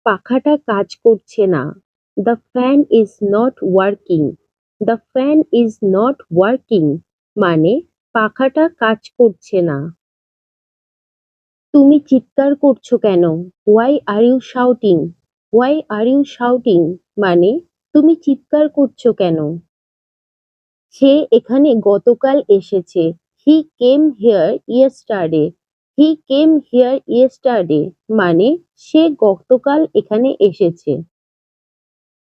পাখাটা কাজ করছে না। The fan is not working. The fan is not working মানে পাখাটা কাজ করছে না। তুমি চিৎকার করছো কেন? Why are you shouting? Why are you shouting মানে তুমি চিৎকার করছো কেন? সে এখানে গতকাল এসেছে। He came here yesterday. He came here yesterday মানে সে গতকাল এখানে এসেছে।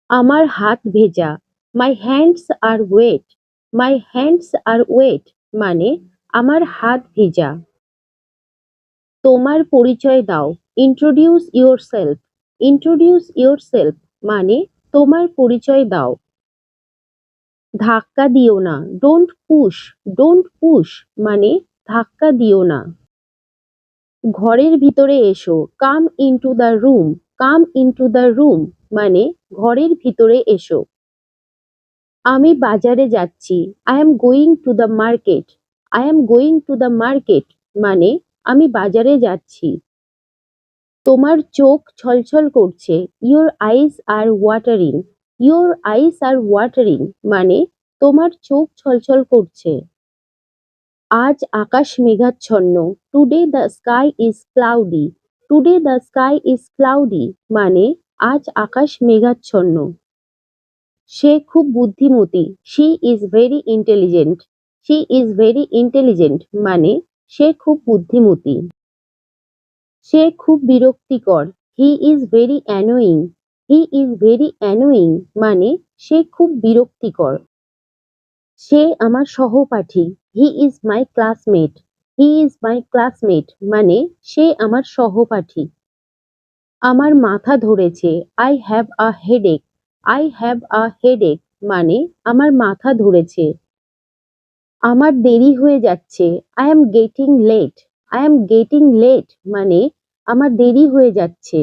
আমার হাত ভেজা। My hands are wet. My hands are wet মানে আমার হাত ভেজা। তোমার পরিচয় দাও। Introduce yourself. ইন্ট্রোডিউস ইয়োরসেলফ মানে তোমার পরিচয় দাও। ধাক্কা দিও না। Don't push. ডোন্ট পুশ মানে ধাক্কা দিও না। ঘরের ভিতরে এসো। Come into the room. Come into the room মানে ঘরের ভিতরে এসো। আমি বাজারে যাচ্ছি। I am going to the market. I am going to the market মানে আমি বাজারে যাচ্ছি। তোমার চোখ ছলছল করছে। Your eyes are watering. Your eyes are watering মানে তোমার চোখ ছলছল করছে। আজ আকাশ মেঘাচ্ছন্ন। Today the sky is cloudy. Today the sky is cloudy মানে আজ আকাশ মেঘাচ্ছন্ন। সে খুব বুদ্ধিমতী। She is very intelligent. She is very intelligent মানে সে খুব বুদ্ধিমতী। সে খুব বিরক্তিকর। He is very annoying. He is very annoying মানে সে খুব বিরক্তিকর। সে আমার সহপাঠী। He is my classmate. He is my classmate মানে সে আমার সহপাঠী। আমার মাথা ধরেছে। I have a headache. I have a headache মানে আমার মাথা ধরেছে। আমার দেরি হয়ে যাচ্ছে। I am getting late. I am getting late মানে আমার দেরি হয়ে যাচ্ছে।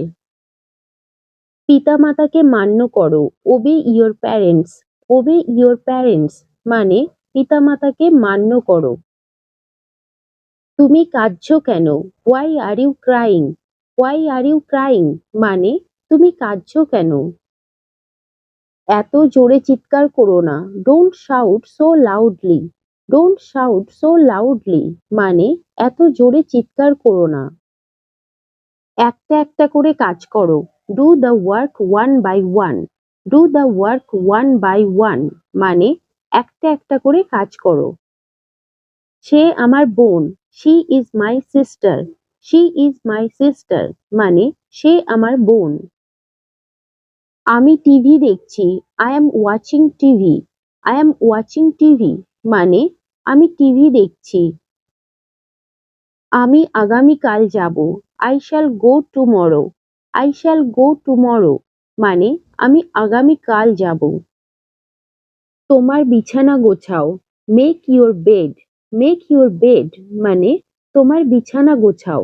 পিতামাতাকে মান্য করো। Obey your parents. Obey your parents মানে পিতামাতাকে মান্য করো। তুমি কাঁদছো কেন? Why are you crying? Why are you crying মানে তুমি কাঁদছো কেন? এত জোরে চিৎকার করো না। Don't shout so loudly. Don't shout so loudly মানে এত জোরে চিৎকার করো না। একটা একটা করে কাজ করো। Do the work one by one. Do the work one by one মানে একটা একটা করে কাজ করো। সে আমার বোন। She is my sister. She is my sister মানে সে আমার বোন। আমি টিভি দেখছি। I am watching TV. I am watching TV মানে আমি টিভি দেখছি। আমি আগামীকাল যাব। I shall go tomorrow. I shall go tomorrow মানে আমি আগামীকাল যাব। তোমার বিছানা গোছাও। Make your bed. Make your bed মানে তোমার বিছানা গোছাও।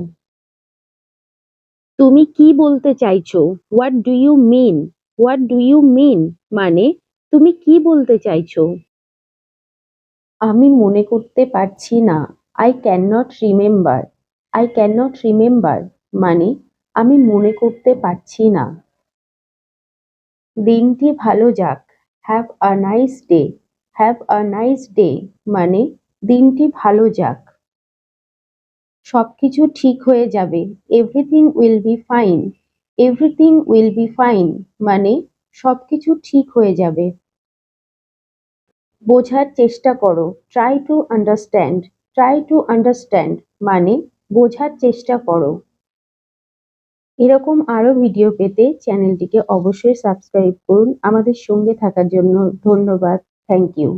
তুমি কি বলতে চাইছো? What do you mean? What do you mean মানে তুমি কি বলতে চাইছো? আমি মনে করতে পারছি না। I can not remember. I can not remember মানে আমি মনে করতে পারছি না। দিনটি ভালো যাক। Have a nice day. Have a nice day মানে দিনটি ভালো যাক। সবকিছু ঠিক হয়ে যাবে। Everything will be fine. Everything will be fine মানে সবকিছু ঠিক হয়ে যাবে। বোঝার চেষ্টা করো। Try to understand. Try to understand মানে বোঝার চেষ্টা করো। এরকম আরো ভিডিও পেতে চ্যানেলটিকে অবশ্যই সাবস্ক্রাইব করুন। আমাদের সঙ্গে থাকার জন্য ধন্যবাদ। Thank you.